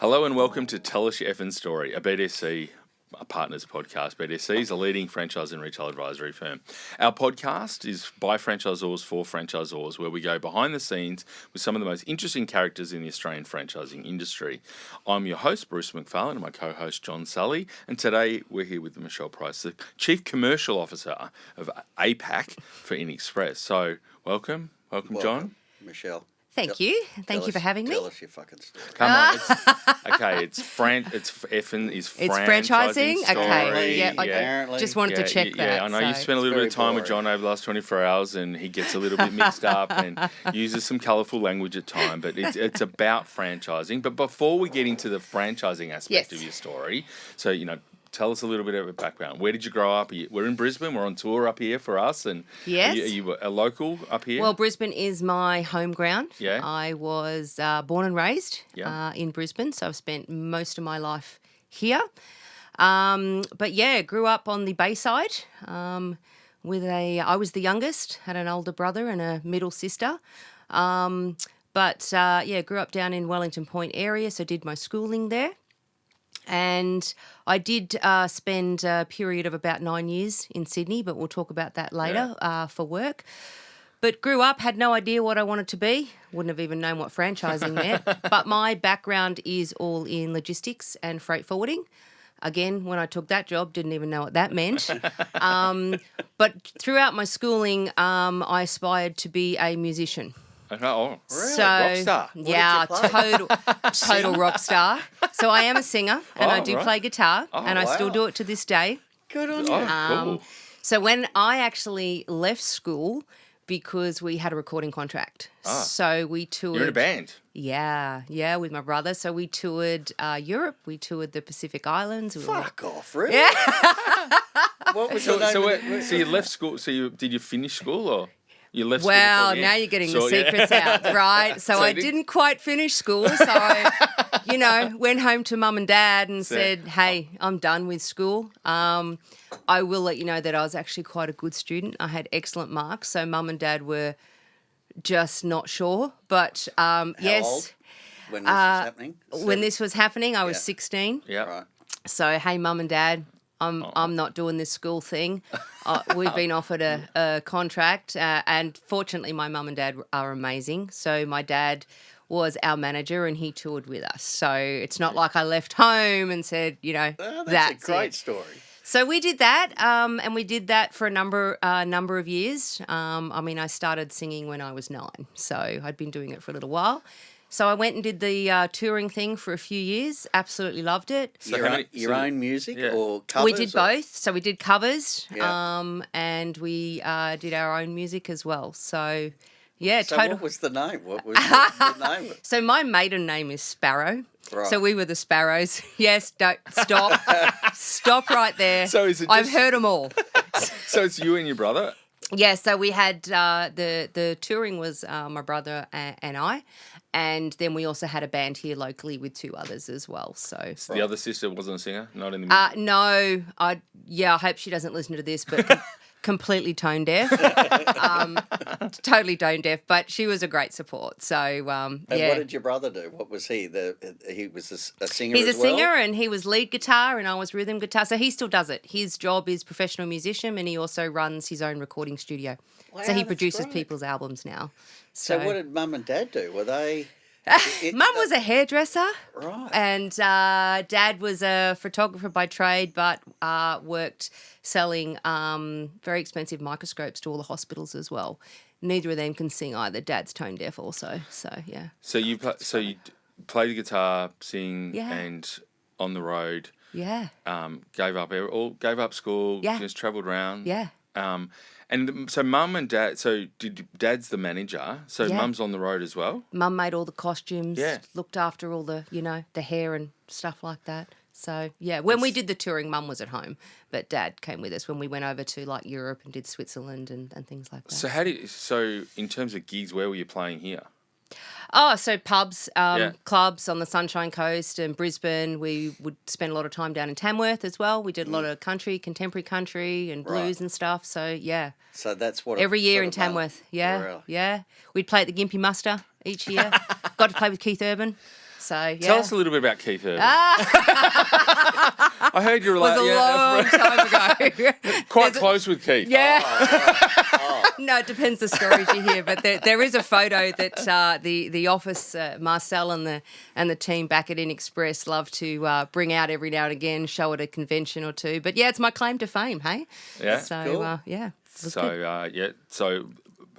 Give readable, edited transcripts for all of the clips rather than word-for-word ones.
Hello and welcome to Tell Us Your Effing Story, a BDC Partners podcast. BDC is a leading franchise and retail advisory firm. Our podcast is by franchisors for franchisors, where we go behind the scenes with some of the most interesting characters in the Australian franchising industry. I'm your host, Bruce McFarlane, and my co-host, John Sully, and today we're here with Michelle Price, the Chief Commercial Officer of APAC for InXpress. So, welcome, John. Michelle. Thank you for having me. Tell us your fucking story. Come on, it's franchising. Okay, yeah, Apparently. I just wanted to check that. Yeah, I know you've spent a little bit of time with John over the last 24 hours, and he gets a little bit mixed up and uses some colourful language at times. But it's about franchising. But before we get into the franchising aspect of your story, so tell us a little bit of a background. Where did you grow up? We're in Brisbane. We're on tour up here for us. And yes. Are you a local up here? Well, Brisbane is my home ground. Yeah. I was born and raised in Brisbane, so I've spent most of my life here. But yeah, grew up on the Bayside. I was the youngest, had an older brother and a middle sister. Grew up down in Wellington Point area, so did my schooling there. And I did spend a period of about 9 years in Sydney, but we'll talk about that later for work. But grew up, had no idea what I wanted to be. Wouldn't have even known what franchising meant. But my background is all in logistics and freight forwarding. Again, when I took that job, didn't even know what that meant. But throughout my schooling, I aspired to be a musician. Oh, really? So, rock star. Yeah, total rock star. So I am a singer and I do play guitar and I still do it to this day. Good on you. Cool. So when I actually left school, because we had a recording contract, so we toured. You're in a band? Yeah, with my brother. So we toured Europe. We toured the Pacific Islands. Fuck off, really? Yeah. What was your name? So you left school. So did you finish school or? You left well, now you're getting the secrets out, right? So I didn't quite finish school. So I, went home to mum and dad and said, hey, I'm done with school. I will let you know that I was actually quite a good student. I had excellent marks. So mum and dad were just not sure. But How yes. old when this was happening? When this was happening, I was 16. Yeah. Right. So, hey, mum and dad, I'm not doing this school thing. We've been offered a contract, and fortunately, my mum and dad are amazing. So my dad was our manager, and he toured with us. So it's not like I left home and said, that's a great story. So we did that, and we did that for a number of years. I started singing when I was 9, so I'd been doing it for a little while. So I went and did the touring thing for a few years. Absolutely loved it. So your own music or covers? We did both. So we did covers, Yeah. And we did our own music as well. So, yeah, So total. what was the name? What was the name? So my maiden name is Sparrow. Right. So we were the Sparrows. Yes, don't stop. Stop right there. So is it I've just- heard them all. So it's you and your brother? Yeah, so we had the touring was my brother and I, and then we also had a band here locally with 2 others as well. So The other sister wasn't a singer? Not in the music? no, I hope she doesn't listen to this, but completely tone deaf, totally tone deaf. But she was a great support. So And what did your brother do? What was he? He was a singer. He's as a well? singer, and he was lead guitar, and I was rhythm guitar. So he still does it. His job is professional musician, and he also runs his own recording studio. Wow, so he that's produces great. people's albums now. So what did mum and dad do? Were they? Mum was a hairdresser, Right. and Dad was a photographer by trade, but worked selling very expensive microscopes to all the hospitals as well. Neither of them can sing either. Dad's tone deaf also, so yeah. So you play the guitar, sing, Yeah. and on the road. Yeah, Gave up school. Yeah. Just travelled around. yeah. And so mum and dad. So dad's the manager. So Yeah. mum's on the road as well. Mum made all the costumes, Yeah. looked after all the the hair and stuff like that. So yeah, when we did the touring, Mum was at home, but Dad came with us when we went over to like Europe and did Switzerland and things like that. So in terms of gigs, where were you playing here? Oh, so pubs, clubs on the Sunshine Coast and Brisbane. We would spend a lot of time down in Tamworth as well. We did a lot of contemporary country and blues and stuff. So, yeah. So that's what every year in sort of Tamworth. Yeah, Really? yeah. We'd play at the Gympie Muster each year. Got to play with Keith Urban. So, yeah. Tell us a little bit about Keith Urban. I heard you were It was a long time ago. quite close with Keith. Yeah. Oh. No, it depends the stories you hear, but there is a photo that the office, Marcel and the team back at InXpress love to bring out every now and again, show at a convention or two. But yeah, it's my claim to fame, hey? Yeah. So, Cool. yeah. it was So,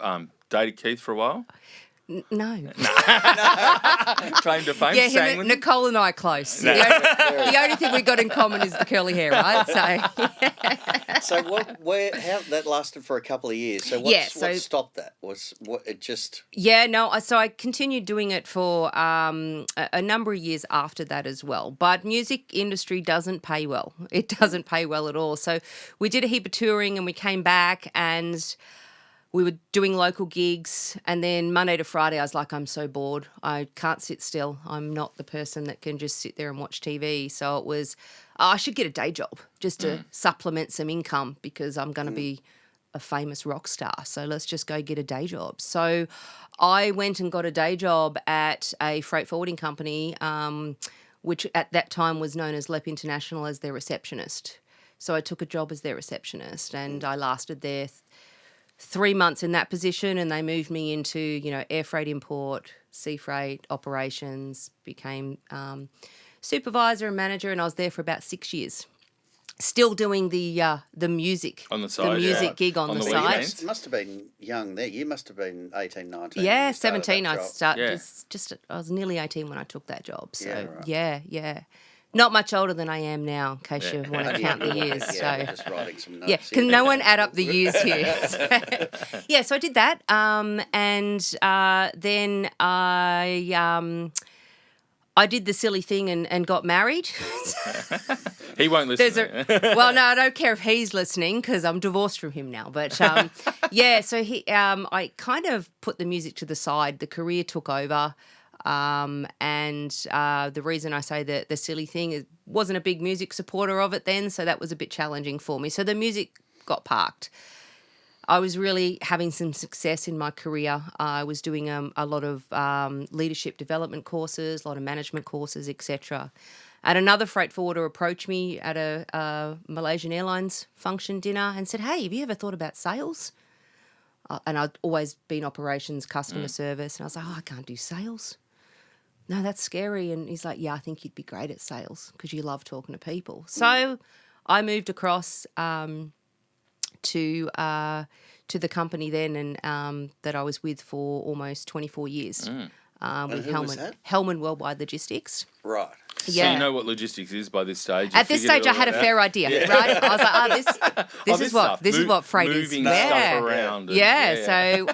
good. dated Keith for a while? No. Claim to fame? Yeah, sang him, with Nicole and I are close. The only thing we got in common is the curly hair, right? So, So how that lasted for a couple of years. So what stopped that? So I continued doing it for a number of years after that as well. But music industry doesn't pay well. It doesn't pay well at all. So we did a heap of touring and we came back and we were doing local gigs, and then Monday to Friday I was like, I'm so bored. I can't sit still. I'm not the person that can just sit there and watch TV. So it was, I should get a day job just to supplement some income because I'm going to be a famous rock star. So let's just go get a day job. So I went and got a day job at a freight forwarding company, which at that time was known as LEP International, as their receptionist. So I took a job as their receptionist and I lasted there 3 months in that position, and they moved me into, air freight import, sea freight operations, became supervisor and manager, and I was there for about 6 years. Still doing the music on the side, gig on the side. weekends. You must have been young there. You must have been 18, 19. Yeah, when you started 17. that I job. started I was nearly 18 when I took that job. So Yeah, right. yeah. Not much older than I am now, in case you want to count the years. Yeah, we're just writing some notes. Yeah, because no one add up the years here. So I did that, and then I did the silly thing and got married. He won't listen. Well, no, I don't care if he's listening because I'm divorced from him now. But so I kind of put the music to the side. The career took over. And the reason I say that the silly thing is wasn't a big music supporter of it then, so that was a bit challenging for me. So the music got parked. I was really having some success in my career. I was doing a lot of leadership development courses, a lot of management courses, etc. And another freight forwarder approached me at a Malaysian Airlines function dinner and said, "Hey, have you ever thought about sales?" And I'd always been operations, customer service, and I was like, "Oh, I can't do sales." No, that's scary. And he's like, yeah, I think you'd be great at sales because you love talking to people. So I moved across to the company then and that I was with for almost 24 years with Hellman Worldwide Logistics. Right. So you know what logistics is by this stage? At this stage, I had a fair idea, right? I was like, this is what freight is. Moving stuff around. So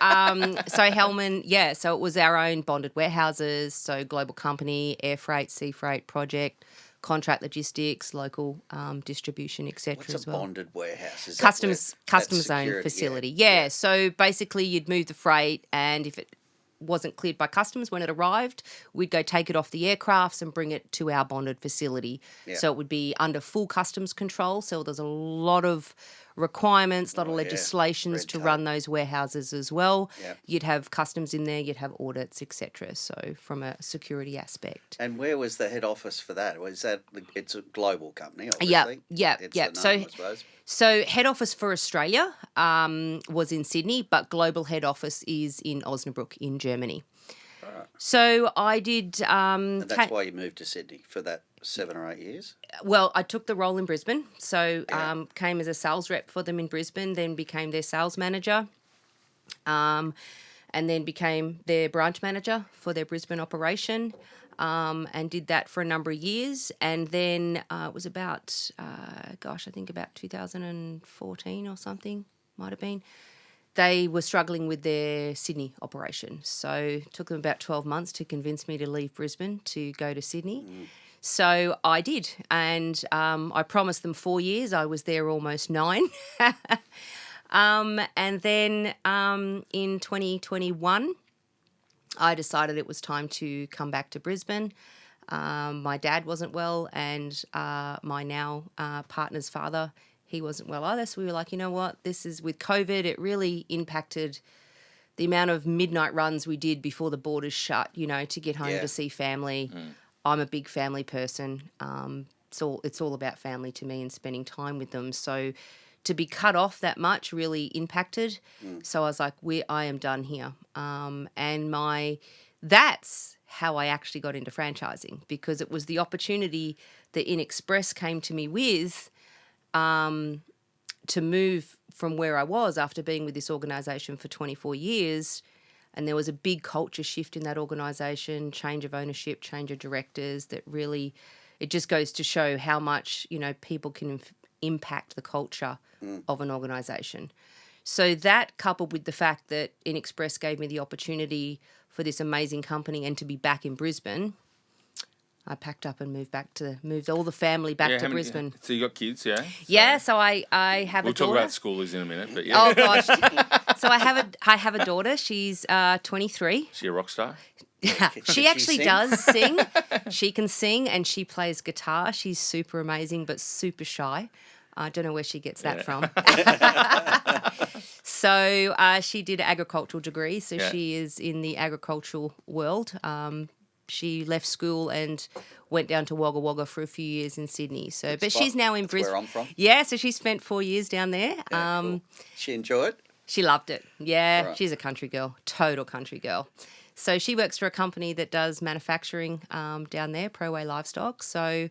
Hellman, so it was our own bonded warehouses, so global company, air freight, sea freight, project, contract logistics, local distribution, etc. What's as a well. Bonded warehouse? Is Customs security, owned facility. Yeah. So basically, you'd move the freight, and if it wasn't cleared by customs when it arrived, we'd go take it off the aircrafts and bring it to our bonded facility. Yeah. So it would be under full customs control. So there's a lot of requirements, a lot of legislations to run those warehouses as well. Yeah. You'd have customs in there, you'd have audits, etc. So from a security aspect. And where was the head office for that? Was that it's a global company, obviously? Yeah. So head office for Australia was in Sydney, but global head office is in Osnabrück in Germany. Right. So I did... and that's why you moved to Sydney for that 7 or 8 years? Well, I took the role in Brisbane. So came as a sales rep for them in Brisbane, then became their sales manager, and then became their branch manager for their Brisbane operation. And did that for a number of years. And then it was about, I think about 2014 or something, might have been. They were struggling with their Sydney operation. So it took them about 12 months to convince me to leave Brisbane to go to Sydney. So I did. And I promised them 4 years. I was there almost 9. And then in 2021... I decided it was time to come back to Brisbane. My dad wasn't well, and my now partner's father, he wasn't well either. So we were like, you know what, this is with COVID, it really impacted the amount of midnight runs we did before the borders shut, to get home to see family. I'm a big family person. It's all about family to me and spending time with them. So to be cut off that much really impacted. So I was like, I am done here. That's how I actually got into franchising, because it was the opportunity that InXpress came to me with to move from where I was after being with this organisation for 24 years. And there was a big culture shift in that organisation, change of ownership, change of directors, that really, it just goes to show how much, people can impact the culture of an organisation. So that, coupled with the fact that InXpress gave me the opportunity for this amazing company and to be back in Brisbane, I packed up and moved all the family back to Brisbane. So you got kids, yeah? Yeah, so I have a daughter. We'll talk about schoolies in a minute, but yeah. Oh gosh. So I have a daughter. She's 23. Is she a rock star? She actually does sing. She can sing and she plays guitar. She's super amazing but super shy. I don't know where she gets that from. So she did an agricultural degree, so she is in the agricultural world. She left school and went down to Wagga Wagga for a few years in Sydney. So, but she's now in Brisbane. Where I'm from. Yeah, so she spent 4 years down there. Cool. She enjoyed? She loved it. Yeah, right. She's a country girl, total country girl. So she works for a company that does manufacturing down there, Proway Livestock. So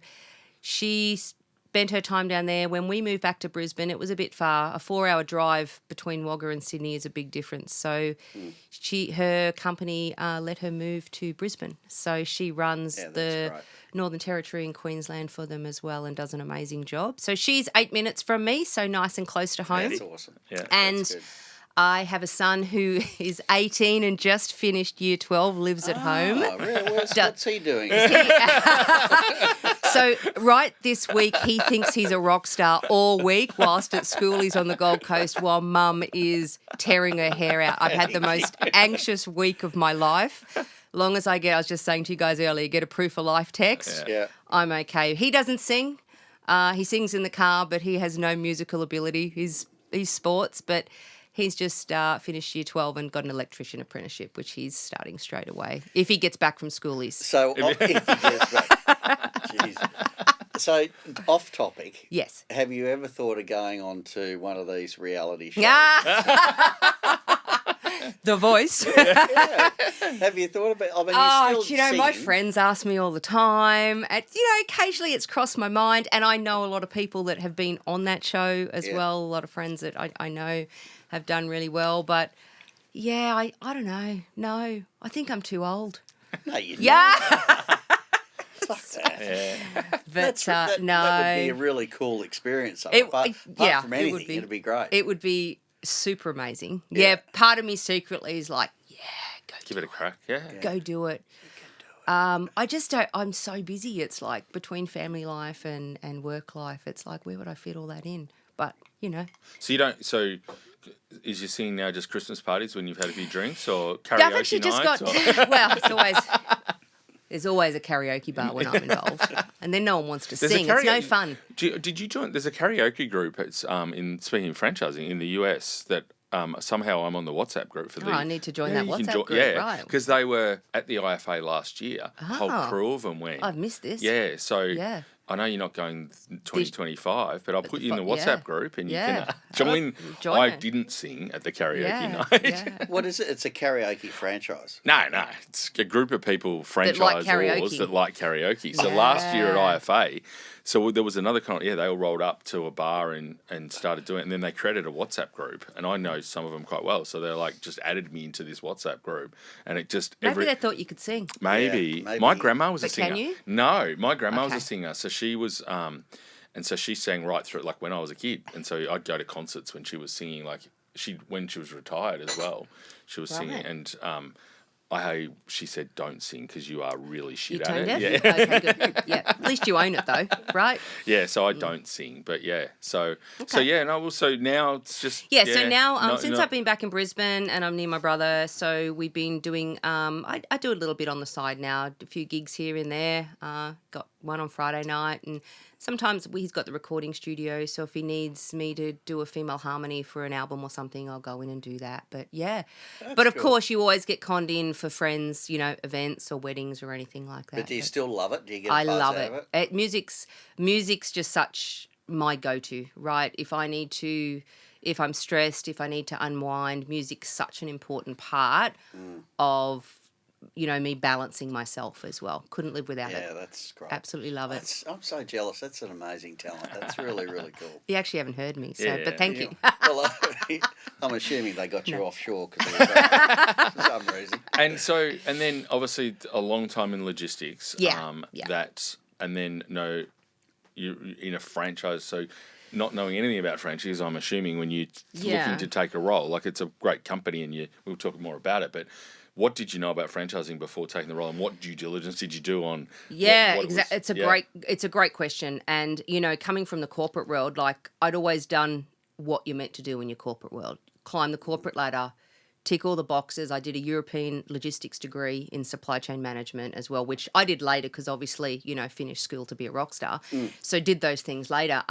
she spent her time down there. When we moved back to Brisbane, it was a bit far. A 4-hour drive between Wagga and Sydney is a big difference. So her company let her move to Brisbane. So she runs the Northern Territory in Queensland for them as well and does an amazing job. So she's 8 minutes from me, so nice and close to home. That's awesome. Yeah. And I have a son who is 18 and just finished year 12, lives at home. Oh, really? What's he doing? So right this week, he thinks he's a rock star all week, whilst at school he's on the Gold Coast while mum is tearing her hair out. I've had the most anxious week of my life. Long as I was just saying to you guys earlier, get a proof of life text, I'm okay. He doesn't sing. He sings in the car, but he has no musical ability. He's sports, but he's just finished year 12 and got an electrician apprenticeship, which he's starting straight away. If he gets back from school, So, if he gets back. Jeez. So, off topic. Yes. Have you ever thought of going on to one of these reality shows? The Voice. Yeah. Have you thought about? I mean, you're still my singing. friends ask me all the time. And, occasionally it's crossed my mind, and I know a lot of people that have been on that show as well. A lot of friends that I know have done really well, but I don't know. No, I think I'm too old. No, you're not. Yeah. Fuck that. Yeah. But that no. That would be a really cool experience. Apart from anything, it'd be great. It would be super amazing. Yeah, part of me secretly is like, go Give it a crack, yeah. Go do it. I just don't, I'm so busy. It's like between family life and work life, it's like, where would I fit all that in? But, So is your singing now just Christmas parties when you've had a few drinks, or karaoke I've actually nights? well, there's always a karaoke bar when I'm involved. And then no one wants to sing. It's no fun. Did you join? There's a karaoke group. It's speaking of franchising in the US that somehow I'm on the WhatsApp group for the. I need to join that WhatsApp group. Right? Because they were at the IFA last year. A whole crew of them went. I've missed this. Yeah, so I know you're not going 2025, but I'll put you in the WhatsApp group and you can join. I didn't sing at the karaoke night. Yeah. What is it? It's a karaoke franchise. No, it's a group of people, franchisors that like karaoke. So last year at IFA, so there was another they all rolled up to a bar and started doing it, and then they created a WhatsApp group, and I know some of them quite well, so they're like just added me into this WhatsApp group, and it just maybe they thought you could sing. Maybe. My grandma was a singer. Can you? No, my grandma was a singer, so she was and so she sang right through, like when I was a kid, and so I'd go to concerts when she was singing, like when she was retired as well, she was singing, and she said, "Don't sing because you are really shit at it." Yeah. Okay, good. Yeah. At least you own it though, right? Yeah. So I don't sing, but So and I also now it's just So now since I've been back in Brisbane and I'm near my brother, so we've been doing. I do a little bit on the side now, a few gigs here and there. Got one on Friday night, and sometimes he's got the recording studio, so if he needs me to do a female harmony for an album or something, I'll go in and do that. But yeah, but of course you always get conned in for friends, events or weddings or anything like that. But do you still love it? Do you get a I buzz love out of it. Music's just such my go-to, right? If I'm stressed, if I need to unwind, music's such an important part of me balancing myself as well. Couldn't live without it. Yeah, that's great. Absolutely love it. I'm so jealous. That's an amazing talent. That's really, really cool. You actually haven't heard me, but thank you. Well, I'm assuming they got you offshore because for some reason. And then obviously a long time in logistics. Yeah. And then you're in a franchise, so not knowing anything about franchise, I'm assuming when you're looking to take a role, like it's a great company, and we'll talk more about it, but what did you know about franchising before taking the role, and what due diligence did you do on? Exactly. It's a great question, and coming from the corporate world, like I'd always done what you're meant to do in your corporate world: climb the corporate ladder, tick all the boxes. I did a European logistics degree in supply chain management as well, which I did later because obviously finished school to be a rock star, so did those things later.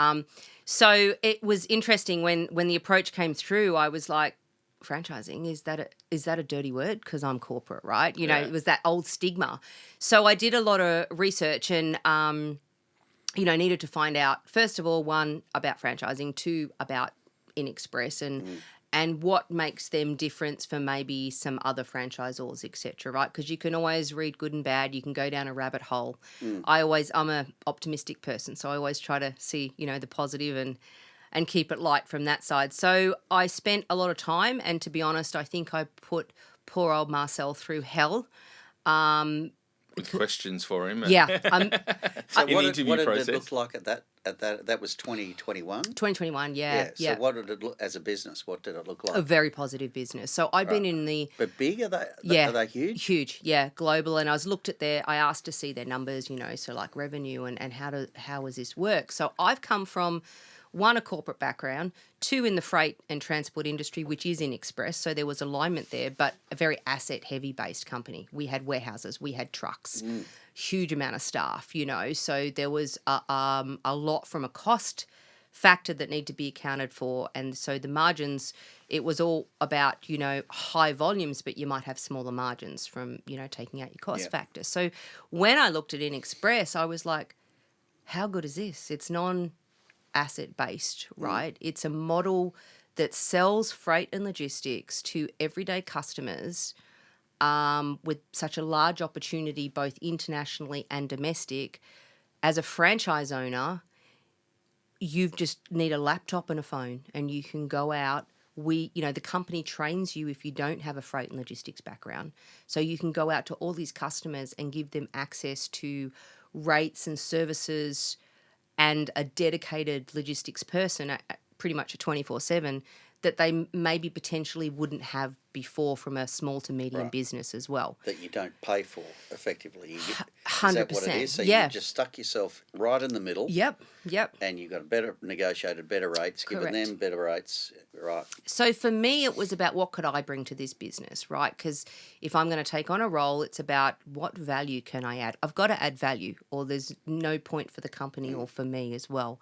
So it was interesting when the approach came through. I was like, franchising, is that a dirty word because I'm corporate, right? It was that old stigma. So I did a lot of research and needed to find out, first of all, one, about franchising, two, about InXpress and what makes them different for maybe some other franchisors, etc., right? Because you can always read good and bad, you can go down a rabbit hole. I'm a optimistic person, so I always try to see the positive and keep it light from that side. So I spent a lot of time, and to be honest, I think I put poor old Marcel through hell. With questions for him. Yeah. So what did it look like at that? That was 2021? 2021, yeah. So what did it look, as a business, what did it look like? A very positive business. So I'd been in the... But big? Are they huge? Huge, yeah, global. And I asked to see their numbers, so like revenue and how does this work? So I've come from... one, a corporate background, two, in the freight and transport industry, which is InXpress, so there was alignment there, but a very asset-heavy based company. We had warehouses, we had trucks, huge amount of staff, so there was a lot from a cost factor that need to be accounted for, and so the margins, it was all about, high volumes, but you might have smaller margins from, taking out your cost factor. So when I looked at InXpress, I was like, how good is this? It's asset based, right? It's a model that sells freight and logistics to everyday customers with such a large opportunity both internationally and domestic. As a franchise owner, you just need a laptop and a phone and you can go out. The company trains you if you don't have a freight and logistics background. So you can go out to all these customers and give them access to rates and services and a dedicated logistics person, pretty much a 24/7, that they maybe potentially wouldn't have before from a small to medium business as well. That you don't pay for effectively. 100%. Is that what it is? So you just stuck yourself right in the middle. Yep. And you got negotiated better rates, Correct. given them better rates, right? So for me, it was about what could I bring to this business, right? Because if I'm going to take on a role, it's about what value can I add. I've got to add value, or there's no point for the company or for me as well.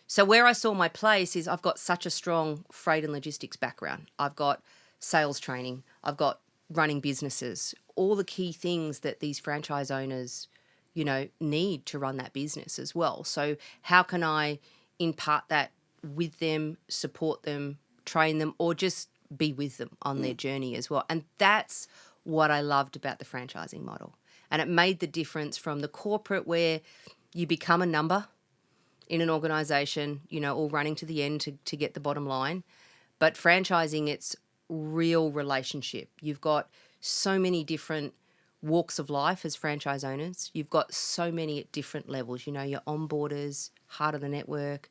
So where I saw my place is I've got such a strong freight and logistics background. I've got sales training. I've got running businesses, all the key things that these franchise owners, need to run that business as well. So how can I impart that with them, support them, train them, or just be with them on their journey as well? And that's what I loved about the franchising model. And it made the difference from the corporate where you become a number in an organisation, all running to the end to get the bottom line. But franchising, it's real relationship. You've got so many different walks of life as franchise owners. You've got so many at different levels, your onboarders, heart of the network,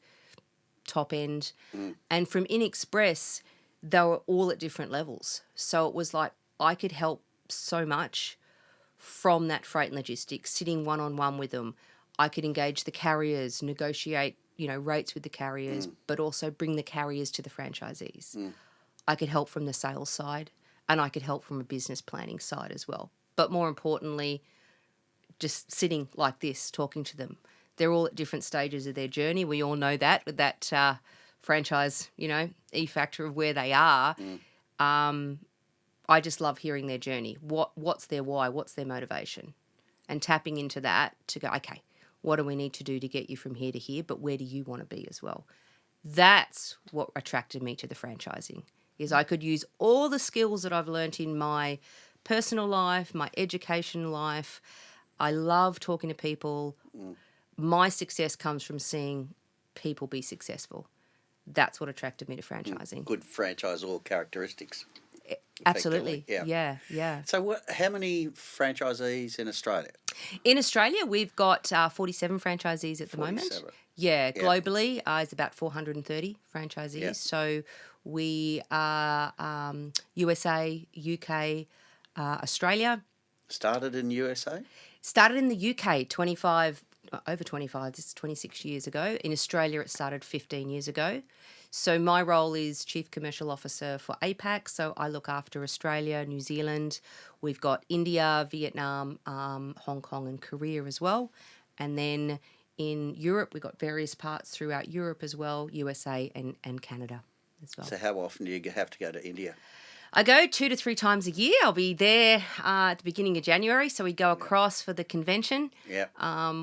top end. And from InXpress, they were all at different levels. So it was like I could help so much from that freight and logistics, sitting one-on-one with them. I could engage the carriers, negotiate, rates with the carriers, but also bring the carriers to the franchisees. I could help from the sales side and I could help from a business planning side as well. But more importantly, just sitting like this talking to them. They're all at different stages of their journey. We all know that with that franchise, E factor of where they are. I just love hearing their journey. What's their why? What's their motivation? And tapping into that to go, okay, what do we need to do to get you from here to here? But where do you want to be as well? That's what attracted me to the franchising, is I could use all the skills that I've learnt in my personal life, my education life. I love talking to people. My success comes from seeing people be successful. That's what attracted me to franchising. Good franchisor characteristics. Absolutely. Yeah. Yeah. So how many franchisees in Australia? In Australia, we've got 47 franchisees at the moment. Yeah, globally is about 430 franchisees. Yeah. So we are USA, UK, Australia. Started in USA? Started in the UK over 25, this is 26 years ago. In Australia, it started 15 years ago. So my role is Chief Commercial Officer for APAC. So I look after Australia, New Zealand. We've got India, Vietnam, Hong Kong and Korea as well. And then in Europe, we've got various parts throughout Europe as well, USA and Canada as well. So how often do you have to go to India? I go 2 to 3 times a year. I'll be there at the beginning of January. So we go across for the convention. Yeah.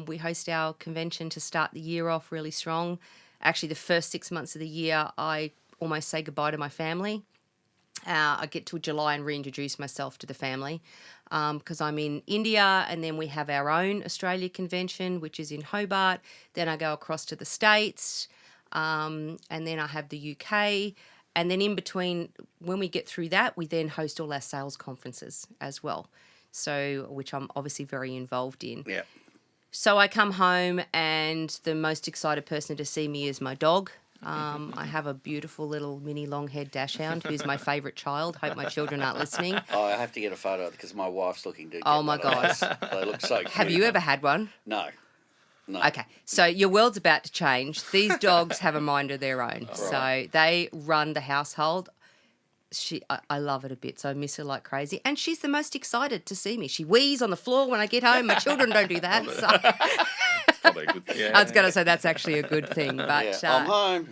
We host our convention to start the year off really strong. Actually, the first 6 months of the year, I almost say goodbye to my family. I get to July and reintroduce myself to the family because I'm in India, and then we have our own Australia convention, which is in Hobart. Then I go across to the States, and then I have the UK. And then in between, when we get through that, we then host all our sales conferences as well, so which I'm obviously very involved in. Yeah. So I come home, and the most excited person to see me is my dog. I have a beautiful little mini long-haired dashhound who's my favourite child. Hope my children aren't listening. Oh, I have to get a photo because my wife's looking to get Oh, my one of gosh. those. They look so cute. Have you ever had one? No. Okay, so your world's about to change. These dogs have a mind of their own. So they run the household. I love it a bit, so I miss her like crazy. And she's the most excited to see me. She wheezes on the floor when I get home. My children don't do that. So. Probably a good thing. Yeah. I was going to say that's actually a good thing. But I'm home.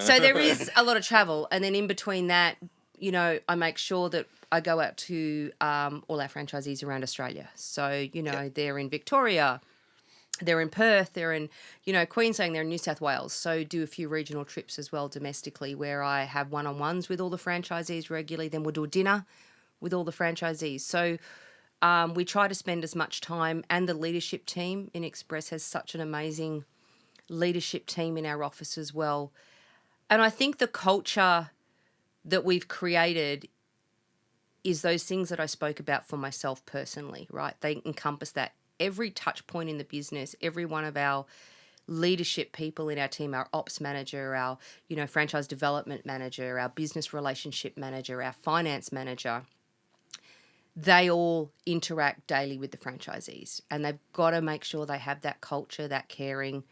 So there is a lot of travel. And then in between that, I make sure that I go out to all our franchisees around Australia. So, they're in Victoria, they're in Perth, they're in, Queensland, they're in New South Wales. So do a few regional trips as well domestically where I have one-on-ones with all the franchisees regularly. Then we'll do a dinner with all the franchisees. So we try to spend as much time, and the leadership team, InXpress has such an amazing leadership team in our office as well. And I think the culture that we've created is those things that I spoke about for myself personally, right? They encompass that. Every touch point in the business, every one of our leadership people in our team, our ops manager, our, franchise development manager, our business relationship manager, our finance manager, they all interact daily with the franchisees, and they've got to make sure they have that culture, that caring.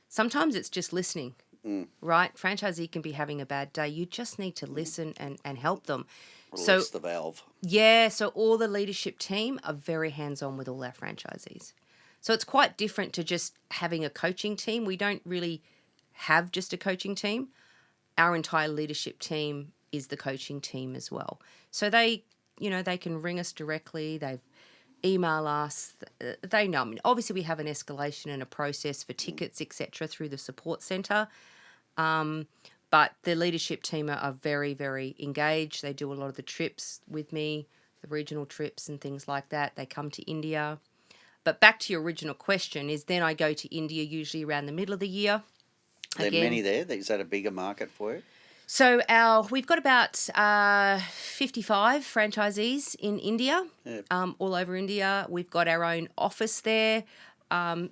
Sometimes it's just listening, right? Franchisee can be having a bad day. You just need to listen and help them. Release the valve. Yeah, so all the leadership team are very hands-on with all our franchisees. So it's quite different to just having a coaching team. We don't really have just a coaching team. Our entire leadership team is the coaching team as well. So they can ring us directly. They email us. They know. I mean, obviously, we have an escalation and a process for tickets, etc., through the support centre. But the leadership team are very, very engaged. They do a lot of the trips with me, the regional trips and things like that. They come to India. But back to your original question is then I go to India usually around the middle of the year. Are there many there? Is that a bigger market for you? So we've got about 55 franchisees in India, all over India. We've got our own office there.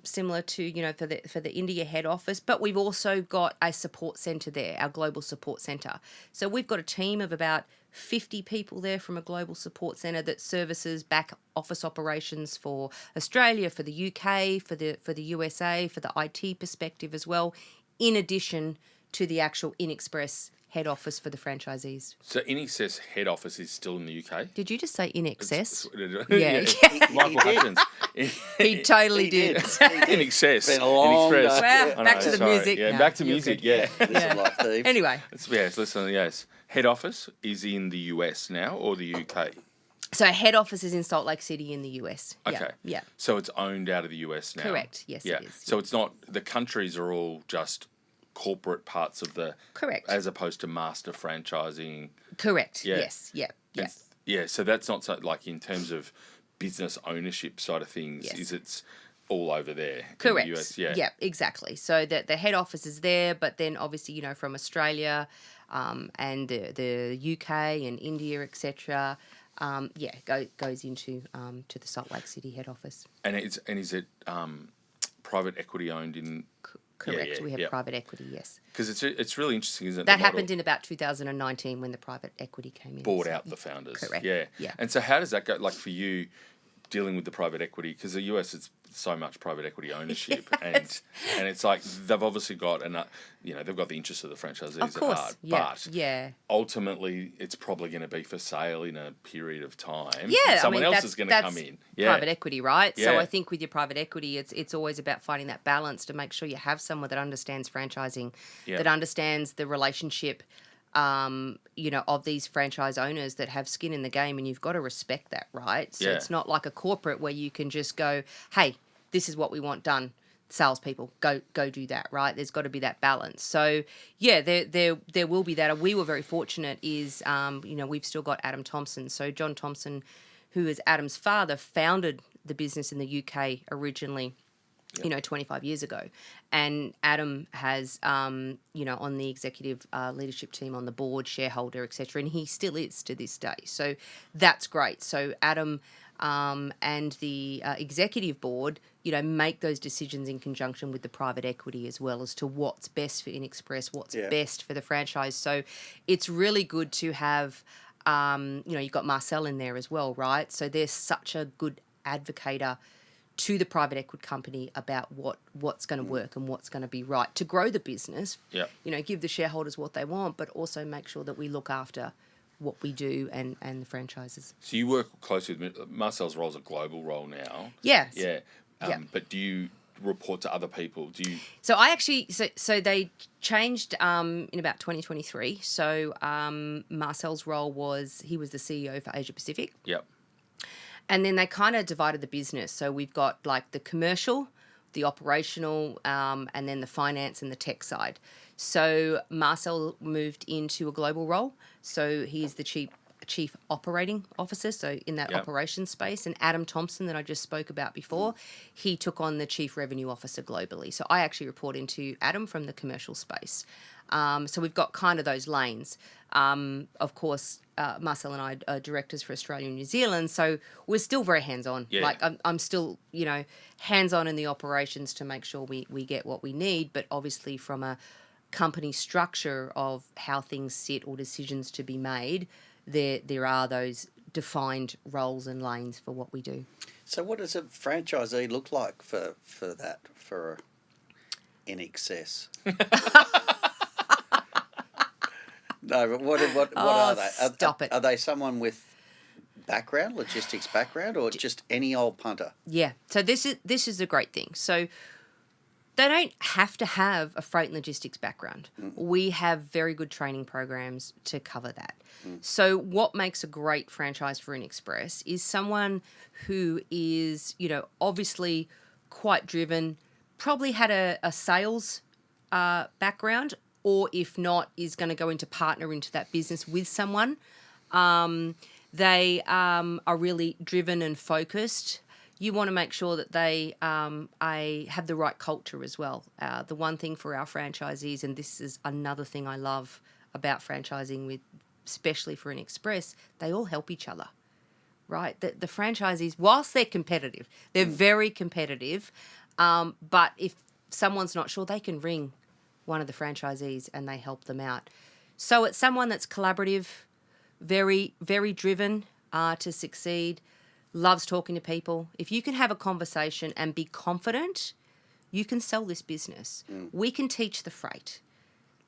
Similar to, for the India head office, but we've also got a support centre there, our global support centre. So we've got a team of about 50 people there from a global support centre that services back office operations for Australia, for the UK, for the USA, for the IT perspective as well, in addition to the actual InXpress head office for the franchisees. So InXpress head office is still in the UK? Did you just say in excess? Yeah. Michael Hutchins. He totally did. InXpress. Been a long day. Well, back to the music. Yeah, No, back to you're music, good. yeah. Listen like thieves. Anyway, Yes, listen, yes. Head office is in the US now or the UK? so head office is in Salt Lake City in the US. Okay. Yeah. So it's owned out of the US now? Correct. Yes, Yeah. it is. So it's not, the countries are all just corporate parts of the... Correct. As opposed to master franchising. Correct. Yeah. Yes. Yeah. Yeah. Yeah, so that's not so, like in terms of business ownership side of things, Yes. is it's all over there. Correct. In the US, yeah. Yeah, exactly. So the head office is there, but then obviously, you know, from Australia and the UK and India, etc. Goes into to the Salt Lake City head office. And is it private equity owned in? Correct. Yeah, We have yeah. private equity, yes. Because it's really interesting, isn't it? That the model? happened in about 2019 when the private equity came in. Bought So, out the founders. Correct. Yeah. Yeah. And so how does that go? Like for you, dealing with the private equity, because the US it's so much private equity ownership, and it's like they've obviously got they've got the interests of the franchisees Of course. at heart, Yeah. but Yeah. ultimately it's probably going to be for sale in a period of time. Yeah, and someone else that's, is going to that's come in. Yeah. private equity, right? So Yeah. I think with your private equity, it's always about finding that balance to make sure you have someone that understands franchising, Yeah. that understands the relationship, of these franchise owners that have skin in the game, and you've got to respect that, right? So Yeah. it's not like a corporate where you can just go, hey, this is what we want done. Salespeople, go do that, right? There's got to be that balance. So yeah, there will be that. We were very fortunate. We've still got Adam Thompson. So John Thompson, who is Adam's father, founded the business in the UK originally. 25 years ago. And Adam has, on the executive leadership team, on the board, shareholder, etc. And he still is to this day. So that's great. So Adam and the executive board, make those decisions in conjunction with the private equity as well as to what's best for InXpress, what's best for the franchise. So it's really good to have, you've got Marcel in there as well, right? So there's such a good advocator to the private equity company about what's going to work and what's going to be right to grow the business. Yeah. Give the shareholders what they want, but also make sure that we look after what we do and the franchises. So you work closely with Marcel's role is a global role now. Yes. Yeah. Yeah. But do you report to other people? Do you? So I actually so they changed in about 2023. So Marcel's role he was the CEO for Asia Pacific. Yep. And then they kind of divided the business. So we've got like the commercial, the operational, and then the finance and the tech side. So Marcel moved into a global role. So he's the chief operating officer, so in that operations space. And Adam Thompson, that I just spoke about before, he took on the chief revenue officer globally. So I actually report into Adam from the commercial space. So we've got kind of those lanes. Of course, Marcel and I are directors for Australia and New Zealand, so we're still very hands-on. Yeah. Like I'm still, hands-on in the operations to make sure we get what we need, but obviously from a company structure of how things sit or decisions to be made, there are those defined roles and lanes for what we do. So what does a franchisee look like for InXpress? No, but what are they? Stop it. Are they someone with logistics background, or just any old punter? Yeah. So this is a great thing. So they don't have to have a freight and logistics background. We have very good training programs to cover that. So what makes a great franchise for InXpress is someone who is, obviously quite driven, probably had a sales background, or if not, is going to go into partner into that business with someone. They are really driven and focused. You want to make sure that they have the right culture as well. The one thing for our franchisees, and this is another thing I love about franchising especially for InXpress, they all help each other, right? The franchisees, whilst they're competitive, they're very competitive, but if someone's not sure, they can ring one of the franchisees and they help them out. So it's someone that's collaborative, very, very driven to succeed, loves talking to people. If you can have a conversation and be confident, you can sell this business. We can teach the freight.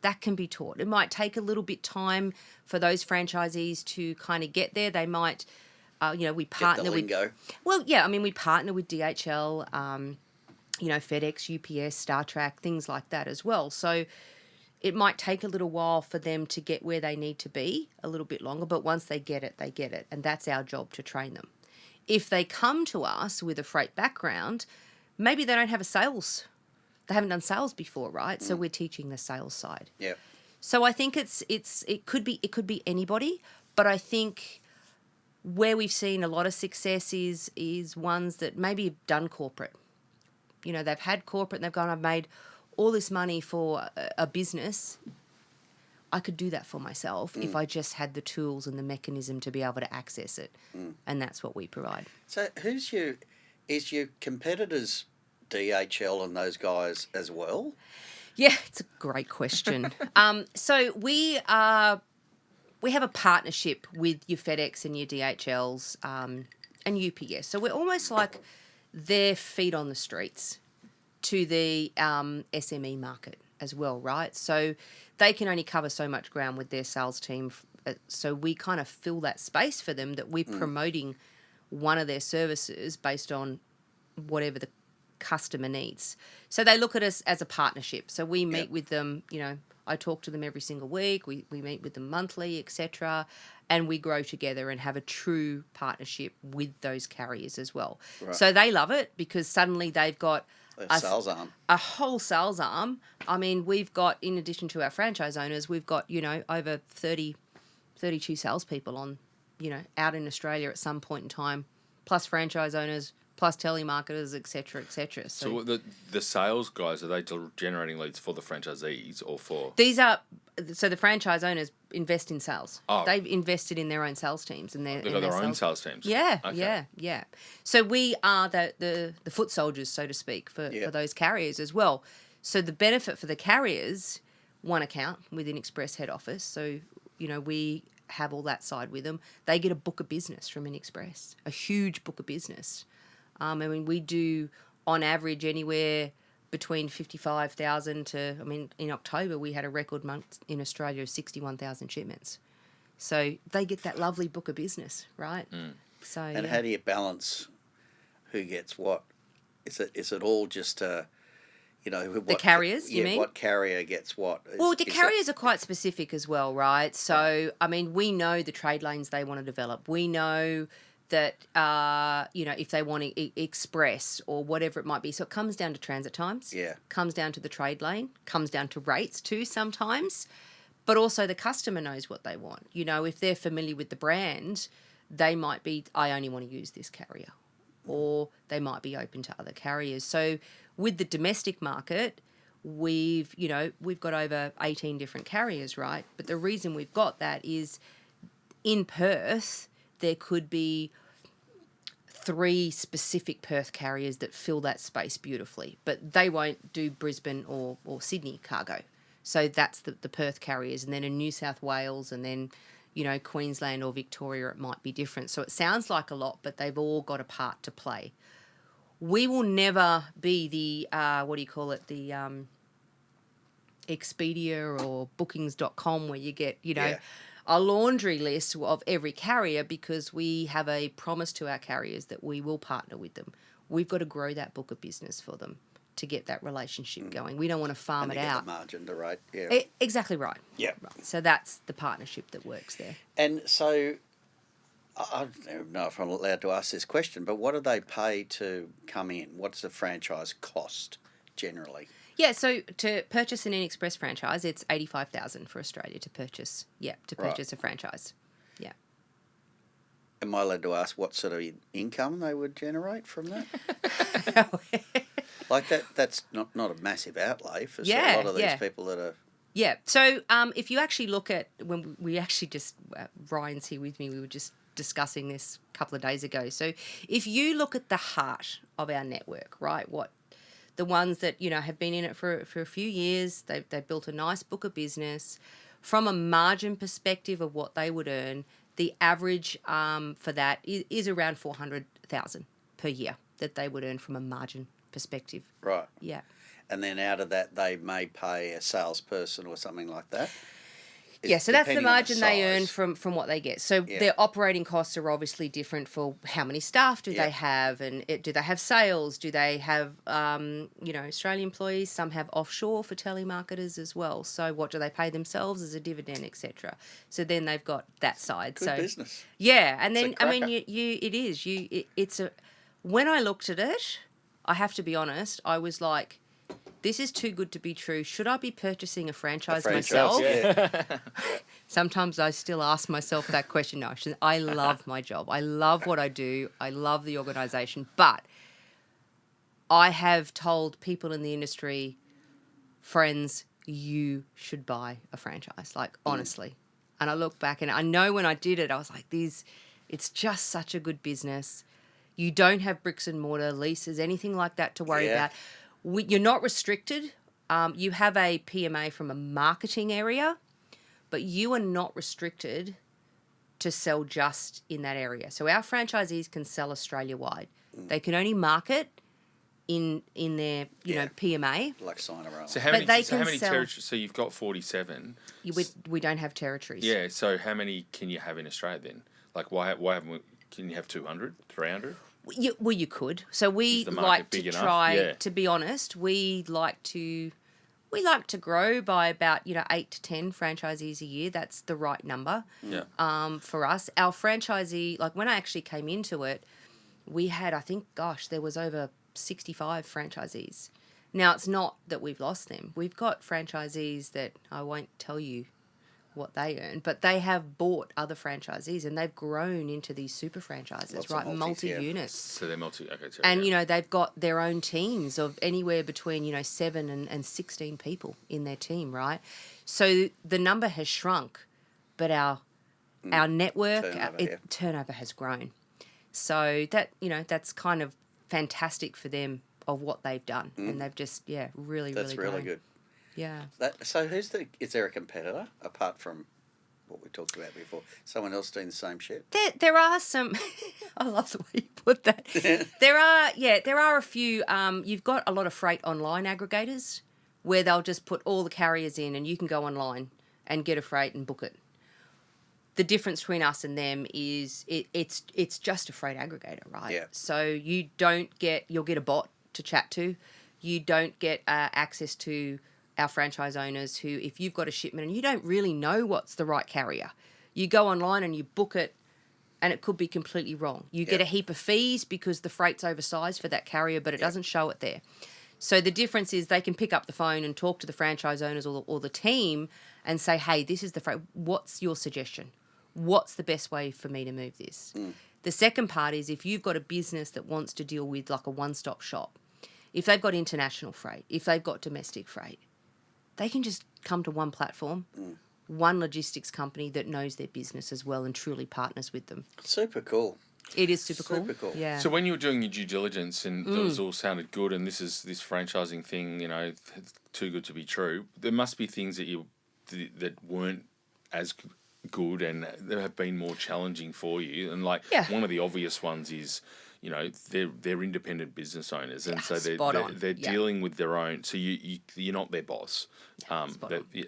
that can be taught. It might take a little bit time for those franchisees to kind of get there. They might, we partner Get the lingo. we partner with DHL, FedEx, UPS, Star Trek, things like that as well. So it might take a little while for them to get where they need to be, a little bit longer, but once they get it, they get it. And that's our job, to train them. If they come to us with a freight background, maybe they don't have they haven't done sales before, right? So we're teaching the sales side. Yeah. So I think it could be anybody, but I think where we've seen a lot of success is ones that maybe have done corporate. They've had corporate and they've gone, I've made all this money for a business. I could do that for myself if I just had the tools and the mechanism to be able to access it. And that's what we provide. So is your competitors DHL and those guys as well? Yeah, it's a great question. So we have a partnership with your FedEx and your DHLs and UPS. So we're almost like their feet on the streets to the SME market as well, right? So they can only cover so much ground with their sales team. So we kind of fill that space for them, that we're promoting one of their services based on whatever the customer needs. So they look at us as a partnership. So we meet with them, I talk to them every single week. We meet with them monthly, etc. And we grow together and have a true partnership with those carriers as well. Right. So they love it because suddenly they've got sales arm. A whole sales arm. I mean, we've got, in addition to our franchise owners, we've got, over 32 salespeople on, out in Australia at some point in time, plus franchise owners, plus telemarketers, et cetera, et cetera. So the sales guys, are they generating leads for the franchisees or for? So the franchise owners invest in sales. Oh. They've invested in their own sales teams. They've got their own sales teams? Yeah, okay. yeah. So we are the foot soldiers, so to speak, for those carriers as well. So the benefit for the carriers, one account with InXpress head office. So, we have all that side with them. They get a book of business from InXpress, a huge book of business. We do, on average, anywhere between 55,000 to, in October, we had a record month in Australia of 61,000 shipments. So they get that lovely book of business, right? So. And how do you balance who gets what? Is it all just, the carriers, you mean? What carrier gets what? The carriers are quite specific as well, right? So, we know the trade lanes they want to develop. We know that, if they want to express or whatever it might be. So it comes down to transit times. Yeah. Comes down to the trade lane. Comes down to rates too sometimes. But also the customer knows what they want. If they're familiar with the brand, they might be, I only want to use this carrier. Or they might be open to other carriers. So with the domestic market, we've got over 18 different carriers, right? But the reason we've got that is in Perth, there could be 3 specific Perth carriers that fill that space beautifully, but they won't do Brisbane or Sydney cargo. So that's the Perth carriers. And then in New South Wales and then, Queensland or Victoria, it might be different. So it sounds like a lot, but they've all got a part to play. We will never be the, the Expedia or bookings.com where you get, a laundry list of every carrier, because we have a promise to our carriers that we will partner with them. We've got to grow that book of business for them to get that relationship going. We don't want to farm it out. The margin to rate. Yeah. Exactly right. Yeah. Right. So that's the partnership that works there. And so I don't know if I'm allowed to ask this question, but what do they pay to come in? What's the franchise cost generally? Yeah, so to purchase an InXpress franchise, it's $85,000 for Australia to purchase. Yeah, to purchase a franchise. Yeah. Am I allowed to ask what sort of income they would generate from that? Like that's not a massive outlay for a lot of these people that are. Yeah. So if you actually look at, when we actually just, Ryan's here with me, we were just discussing this a couple of days ago. So if you look at the heart of our network, right, the ones that, have been in it for a few years, they've built a nice book of business. From a margin perspective of what they would earn, the average for that is around $400,000 per year that they would earn from a margin perspective. Right. Yeah. and then out of that they may pay a salesperson or something like that. So that's the margin they earn from what they get. So their operating costs are obviously different for how many staff do they have, and do they have sales? Do they have, Australian employees? Some have offshore for telemarketers as well. So what do they pay themselves as a dividend, etc. So then they've got that side. Good business. Yeah, and then when I looked at it, I have to be honest, I was like, this is too good to be true. Should I be purchasing a franchise myself? Yeah. Sometimes I still ask myself that question. No, I love my job. I love what I do. I love the organisation. But I have told people in the industry, friends, you should buy a franchise, like honestly. And I look back and I know when I did it, I was like, it's just such a good business. You don't have bricks and mortar, leases, anything like that to worry about. You're not restricted. You have a PMA from a marketing area, but you are not restricted to sell just in that area. So our franchisees can sell Australia-wide. They can only market in their PMA. Like Signorama. So how many territories? So you've got 47. We don't have territories. Yeah. So how many can you have in Australia then? Like why haven't we? Can you have 200, 300? You could. So we like to try. To be honest, we like to grow by about 8 to 10 franchisees a year. That's the right number. For us, our franchisee, like when I actually came into it, we had there was over 65 franchisees. Now it's not that we've lost them. We've got franchisees that I won't tell you what they earn, but they have bought other franchisees and they've grown into these super franchises, multi-units. So they're multi. Okay, sorry, and they've got their own teams of anywhere between 7 and 16 people in their team, right? So the number has shrunk, but our network turnover has grown. So that that's kind of fantastic for them of what they've done, and they've just really That's really grown. good. Yeah. So is there a competitor apart from what we talked about before? Someone else doing the same shit? There are some. I love the way you put that. There are a few. You've got a lot of freight online aggregators where they'll just put all the carriers in, and you can go online and get a freight and book it. The difference between us and them is it's just a freight aggregator, right? Yeah. So you'll get a bot to chat to. You don't get access to our franchise owners who, if you've got a shipment and you don't really know what's the right carrier, you go online and you book it and it could be completely wrong. You get a heap of fees because the freight's oversized for that carrier, but it doesn't show it there. So the difference is they can pick up the phone and talk to the franchise owners or the team and say, hey, this is the freight. What's your suggestion? What's the best way for me to move this? The second part is if you've got a business that wants to deal with like a one-stop shop, if they've got international freight, if they've got domestic freight, they can just come to one platform, one logistics company that knows their business as well and truly partners with them. Super cool. It is super cool. Yeah. So when you were doing your due diligence and those all sounded good, and this franchising thing, too good to be true, there must be things that weren't as good and that have been more challenging for you. And one of the obvious ones is, they're independent business owners, and so they're dealing with their own. So you're not their boss.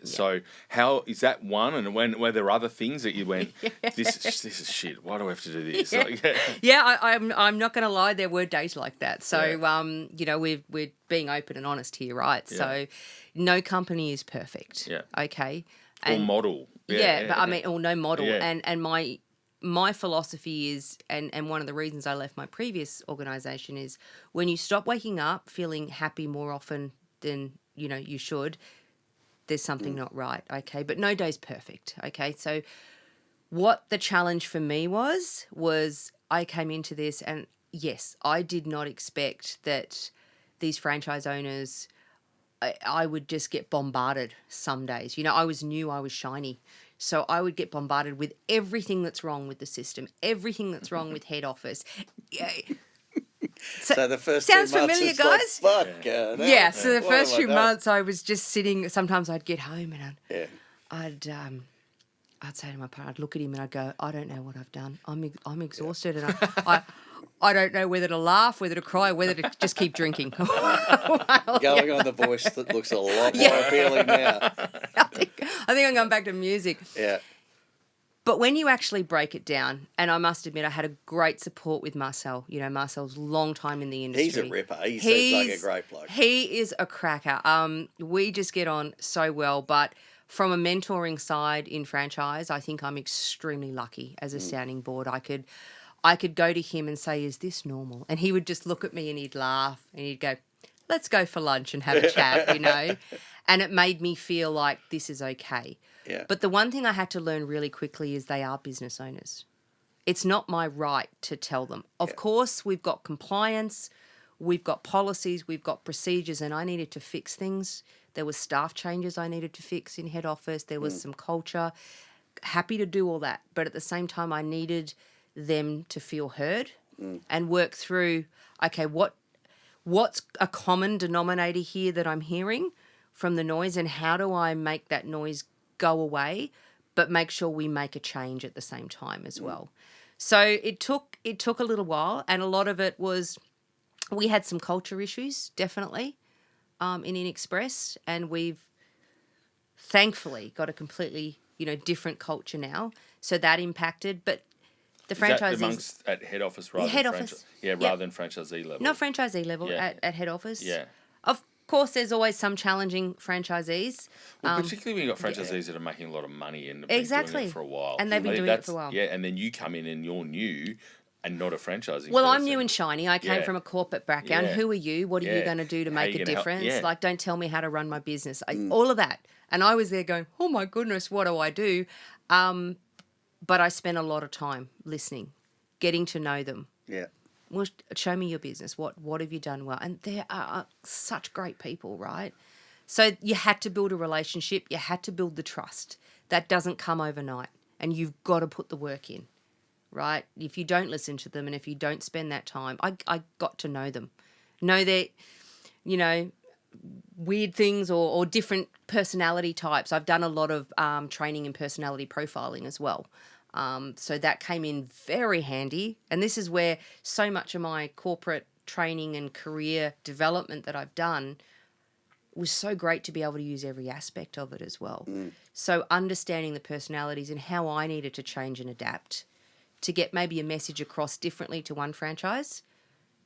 So how is that one? And were there other things that you went, this is shit. Why do I have to do this? I'm not going to lie. There were days like that. So we're being open and honest here, right? Yeah. So no company is perfect. Yeah. Okay. Or model. Or no model. Yeah. And my philosophy is, and one of the reasons I left my previous organisation is when you stop waking up feeling happy more often than, you should, there's something not right, okay? But no day's perfect, okay? So what the challenge for me was I came into this and, yes, I did not expect that these franchise owners, I would just get bombarded some days. I was new, I was shiny. So I would get bombarded with everything that's wrong with the system, everything that's wrong with head office. So the first sounds 2 months familiar, guys. Fuck. So the first few months I was just sitting. Sometimes I'd get home and I'd say to my partner, I'd look at him and I'd go, I don't know what I've done. I'm exhausted, and I don't know whether to laugh, whether to cry, whether to just keep drinking. Going on the voice that looks a lot more appealing now. I think I'm going back to music. Yeah. But when you actually break it down, and I must admit, I had a great support with Marcel. You know, Marcel's long time in the industry. He's a ripper. He seems like a great bloke. He is a cracker. We just get on so well. But from a mentoring side in franchise, I think I'm extremely lucky as a sounding board. I could go to him and say, is this normal? And he would just look at me and he'd laugh and he'd go, let's go for lunch and have a chat, you know. And it made me feel like this is okay. Yeah. But the one thing I had to learn really quickly is they are business owners. It's not my right to tell them. Of course, we've got compliance, we've got policies, we've got procedures, and I needed to fix things. There was staff changes I needed to fix in head office. There was some culture. Happy to do all that. But at the same time, I needed them to feel heard and work through, okay, what's a common denominator here that I'm hearing from the noise, and how do I make that noise go away, but make sure we make a change at the same time as well. So it took a little while, and a lot of it was we had some culture issues, definitely, in InXpress, and we've thankfully got a completely, different culture now. So that impacted, but the franchisees... amongst at head office rather head than office. rather than franchisee level. Not franchisee level, at head office. Yeah. Of course, there's always some challenging franchisees. Well, particularly when you've got franchisees that are making a lot of money and have Exactly. been doing it for a while. And they've been doing it for a while. Yeah, and then you come in and you're new and not a franchising Well, I'm person. new and shiny. I came from a corporate background. Yeah. Who are you? What are you going to do to make a difference? Yeah. Like, don't tell me how to run my business. All of that. And I was there going, oh, my goodness, what do I do? But I spent a lot of time listening, getting to know them. Yeah. Well, show me your business. What have you done well? And they are such great people, right? So you had to build a relationship. You had to build the trust. That doesn't come overnight, and you've got to put the work in, right? If you don't listen to them and if you don't spend that time, I got to know them, know their, weird things or different personality types. I've done a lot of training in personality profiling as well. So that came in very handy. And this is where so much of my corporate training and career development that I've done was so great to be able to use every aspect of it as well. So understanding the personalities and how I needed to change and adapt to get maybe a message across differently to one franchise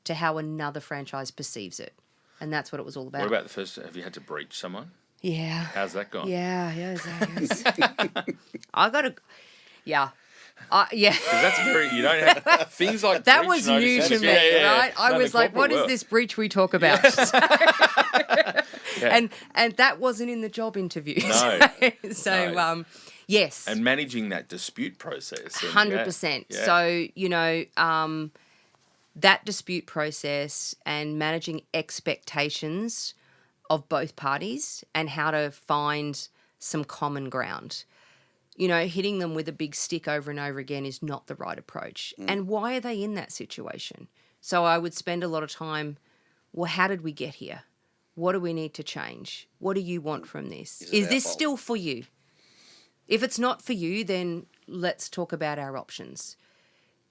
to how another franchise perceives it. And that's what it was all about. What about the first? Have you had to breach someone? Yeah. How's that gone? Yeah. I got to... Yeah. Yeah. Because that's very, you don't have things like that breach was new notice. to me, right? I was like, what is this breach we talk about? And that wasn't in the job interview. No. So yes. And managing that dispute process. 100%. So, that dispute process and managing expectations of both parties and how to find some common ground. Hitting them with a big stick over and over again is not the right approach. And why are they in that situation? So I would spend a lot of time, well, how did we get here? What do we need to change? What do you want from this? Is this still for you? If it's not for you, then let's talk about our options.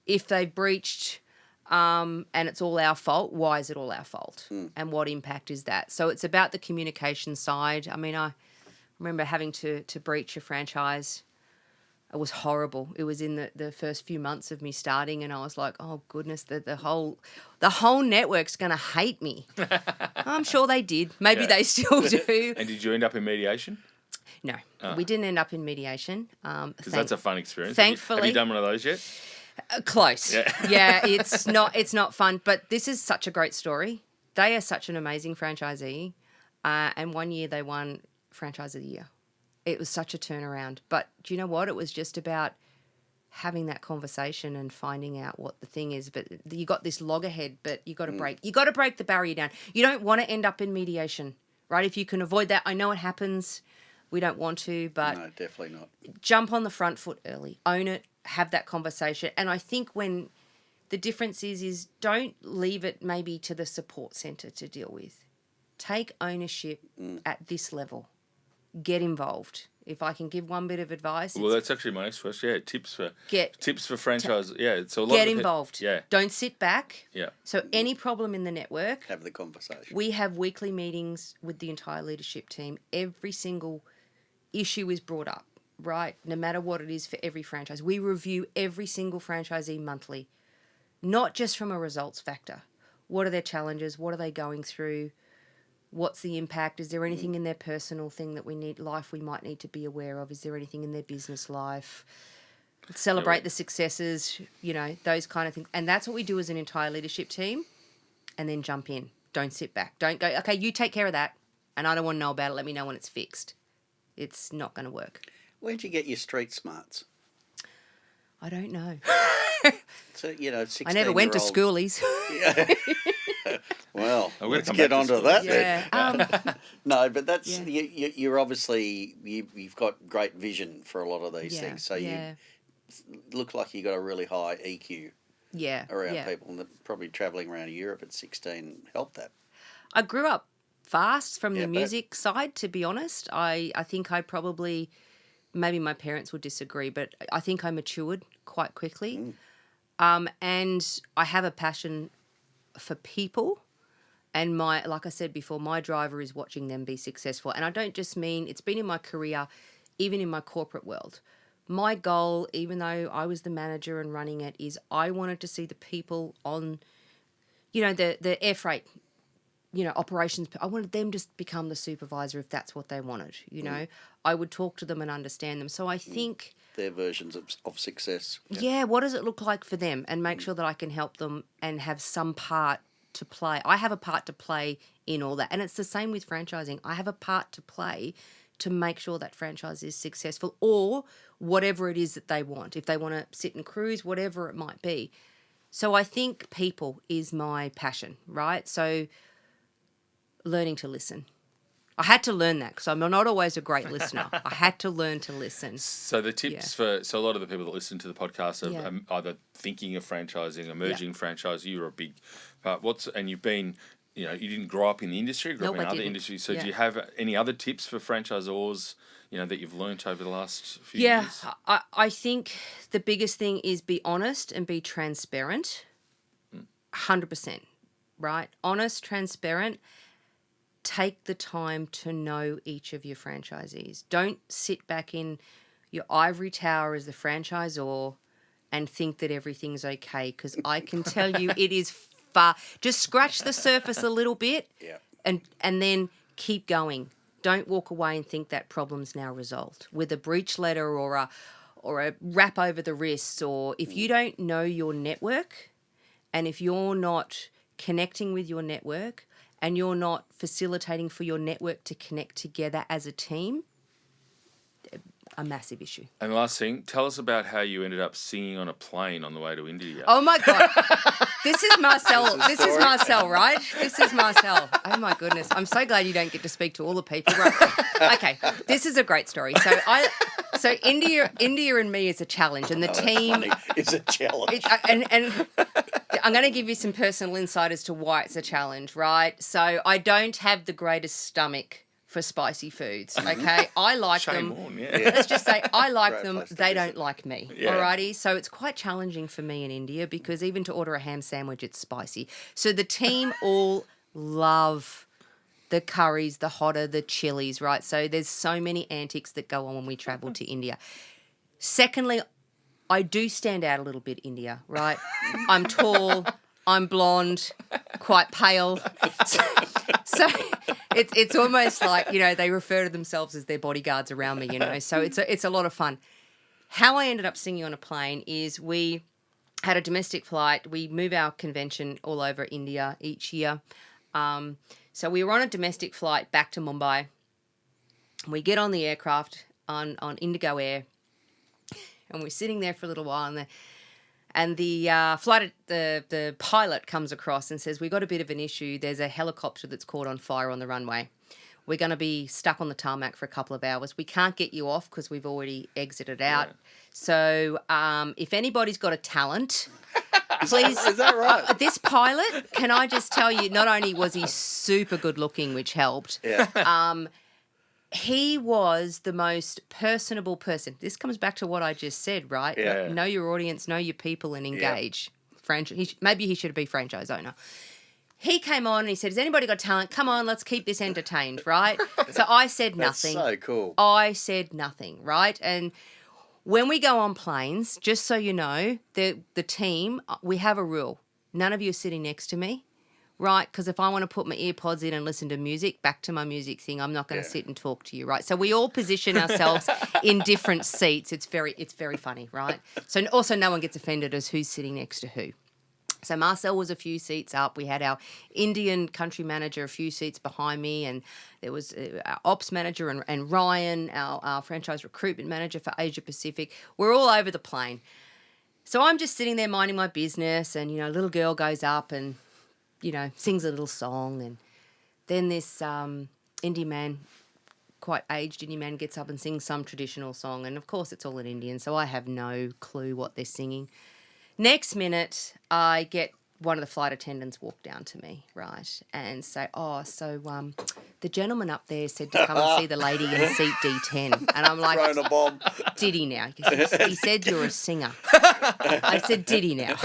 If they've breached and it's all our fault, why is it all our fault? And what impact is that? So it's about the communication side. I mean, I remember having to breach a franchise. It was horrible. It was in the first few months of me starting, and I was like, oh goodness, the whole network's going to hate me. I'm sure they did. Maybe they still do. And did you end up in mediation? No, we didn't end up in mediation. Because that's a fun experience. Thankfully. Have you done one of those yet? Close. Yeah, it's not fun, but this is such a great story. They are such an amazing franchisee, and one year they won Franchise of the Year. It was such a turnaround. But do you know what? It was just about having that conversation and finding out what the thing is. But you got this loggerhead, but you got to break. You got to break the barrier down. You don't want to end up in mediation, right? If you can avoid that, I know it happens. We don't want to, but no, definitely not. Jump on the front foot early. Own it. Have that conversation. And I think when the difference is don't leave it maybe to the support centre to deal with. Take ownership at this level. Get involved. If I can give one bit of advice, well, that's actually my next question. Yeah, tips for franchise. So a lot get of involved. Yeah, don't sit back. Yeah. So any problem in the network, have the conversation. We have weekly meetings with the entire leadership team. Every single issue is brought up, right? No matter what it is for every franchise. We review every single franchisee monthly, not just from a results factor. What are their challenges? What are they going through? What's the impact? Is there anything in their personal thing that we might need to be aware of? Is there anything in their business life? Celebrate the successes, those kind of things. And that's what we do as an entire leadership team. And then jump in. Don't sit back. Don't go, okay, you take care of that. And I don't want to know about it. Let me know when it's fixed. It's not going to work. Where'd you get your street smarts? I don't know. So, I never went to schoolies. Well, let's get onto that then. No, but that's you're obviously you've got great vision for a lot of these things. So you look like you got a really high EQ. Around people, and probably travelling around Europe at 16 helped that. I grew up fast from the music side, to be honest. I think I probably, maybe my parents would disagree, but I think I matured quite quickly. And I have a passion for people. And like I said before, my driver is watching them be successful. And I don't just mean, it's been in my career, even in my corporate world. My goal, even though I was the manager and running it, is I wanted to see the people on, the air freight, operations. I wanted them to become the supervisor if that's what they wanted, I would talk to them and understand them. So I think... their versions of success. Yeah, what does it look like for them? And make sure that I can help them and have some part to play. I have a part to play in all that. And it's the same with franchising. I have a part to play to make sure that franchise is successful, or whatever it is that they want. If they want to sit and cruise, whatever it might be. So I think people is my passion, right? So learning to listen. I had to learn that because I'm not always a great listener. I had to learn to listen. So the tips so a lot of the people that listen to the podcast are either thinking of franchising, emerging franchise. You're a big part. And you've been... you didn't grow up in the industry, grew up in other industries. So do you have any other tips for franchisors, that you've learnt over the last few years? Yeah, I think the biggest thing is be honest and be transparent. 100%, right? Honest, transparent. Take the time to know each of your franchisees. Don't sit back in your ivory tower as the franchisor and think that everything's okay, because I can tell you it is just scratch the surface a little bit and then keep going. Don't walk away and think that problem's now resolved with a breach letter or a wrap over the wrists, or if you don't know your network and if you're not connecting with your network and you're not facilitating for your network to connect together as a team, a massive issue. And last thing, tell us about how you ended up singing on a plane on the way to India. Oh my God. This is Marcel. This is Marcel, right? This is Marcel. Oh my goodness. I'm so glad you don't get to speak to all the people. Right. Okay. This is a great story. So India and me is a challenge, and the team is a challenge. And I'm going to give you some personal insight as to why it's a challenge, right? So I don't have the greatest stomach for spicy foods, okay? I like them. Let's just say I like them. They don't like me, alrighty? So it's quite challenging for me in India because even to order a ham sandwich, it's spicy. So the team all love the curries, the hotter, the chilies, right? So there's so many antics that go on when we travel to India. Secondly, I do stand out a little bit, India, right? I'm tall, I'm blonde, quite pale. So it's almost like, they refer to themselves as their bodyguards around me, So it's a lot of fun. How I ended up singing on a plane is we had a domestic flight. We move our convention all over India each year. So we were on a domestic flight back to Mumbai. We get on the aircraft on Indigo Air, and we're sitting there for a little while, and the the pilot comes across and says, "We got a bit of an issue. There's a helicopter that's caught on fire on the runway. We're going to be stuck on the tarmac for a couple of hours. We can't get you off because we've already exited out. So if anybody's got a talent, please." Is that right? This pilot, can I just tell you, not only was he super good looking, which helped, he was the most personable person. This comes back to what I just said, right? Yeah. Know your audience, know your people, and engage. Maybe he should be franchise owner. He came on and he said, has anybody got talent? Come on, let's keep this entertained, right? So I said nothing. That's so cool. I said nothing, right? And when we go on planes, just so you know, the team, we have a rule. None of you are sitting next to me, right? Because if I want to put my earpods in and listen to music, back to my music thing, I'm not going to sit and talk to you, right? So we all position ourselves in different seats. It's very funny, right? So also no one gets offended as who's sitting next to who. So Marcel was a few seats up. We had our Indian country manager a few seats behind me, and there was our ops manager and Ryan, our franchise recruitment manager for Asia Pacific. We're all over the plane. So I'm just sitting there minding my business, and, a little girl goes up and, sings a little song. And then this Indian man, quite aged Indian man, gets up and sings some traditional song. And, of course, it's all in Indian, so I have no clue what they're singing. Next minute, I get one of the flight attendants walk down to me, right, and say, the gentleman up there said to come and see the lady in seat D10. And I'm like, throwing a bomb. Did he now? He said you're a singer. I said, did he now?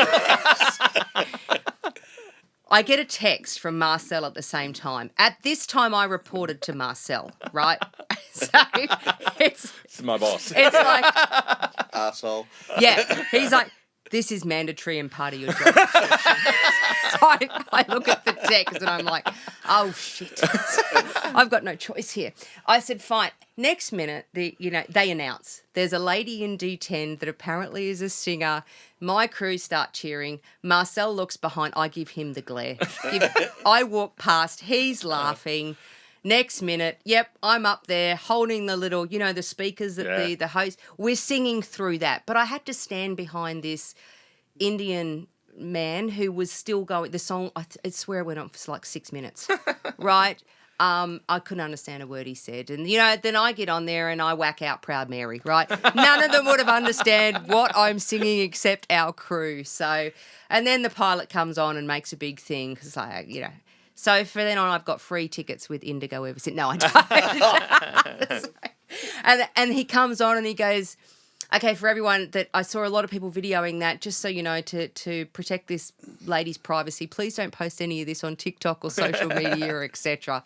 I get a text from Marcel at the same time. At this time, I reported to Marcel, right? So it's my boss. It's like, arsehole. Yeah, he's like, this is mandatory and part of your job. So I look at the text and I'm like, oh, shit. I've got no choice here. I said, fine. Next minute, they announce there's a lady in D10 that apparently is a singer. My crew start cheering. Marcel looks behind. I give him the glare. I walk past. He's laughing. Next minute, yep, I'm up there holding the little, the speakers that the host. We're singing through that. But I had to stand behind this Indian man who was still going. The song, I swear it went on for like 6 minutes, right? I couldn't understand a word he said. And, then I get on there and I whack out Proud Mary, right? None of them would have understood what I'm singing except our crew. So, and then the pilot comes on and makes a big thing because, So for then on, I've got free tickets with Indigo ever since. No, I don't. and he comes on and he goes, okay, for everyone that I saw a lot of people videoing that, just so you know, to protect this lady's privacy, please don't post any of this on TikTok or social media or etc.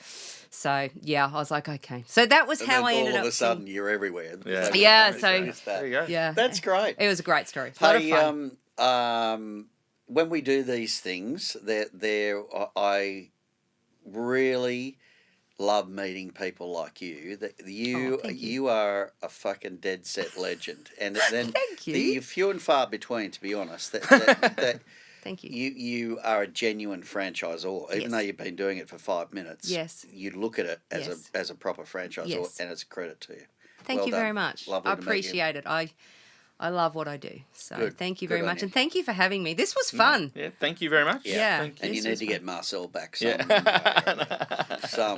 So, yeah, I was like, okay. So that was how I ended up. All of a sudden, you're everywhere. Yeah, so there you go. Yeah. That's great. It was a great story. A lot of fun. When we do these things, I really love meeting people like you. You are a fucking dead set legend, and then Thank you. You're few and far between, to be honest. That Thank you. You are a genuine franchisor, even though you've been doing it for 5 minutes. Yes. You look at it as a proper franchisor, and it's a credit to you. Thank you very much. Lovely I to meet you. appreciate it. I love what I do. So Good. Thank you Good very on much. you. And thank you for having me. This was fun. Yeah, thank you very much. Yeah. Thank you. And you need to get Marcel back some.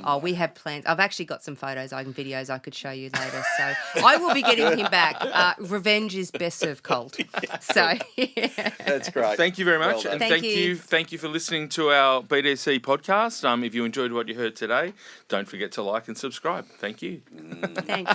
Oh, we have plans. I've actually got some photos and videos I could show you later. So I will be getting him back. Revenge is best served cold. So That's great. Thank you very much. Well done. And thank you for listening to our BDC podcast. If you enjoyed what you heard today, don't forget to like and subscribe. Thank you. Thanks.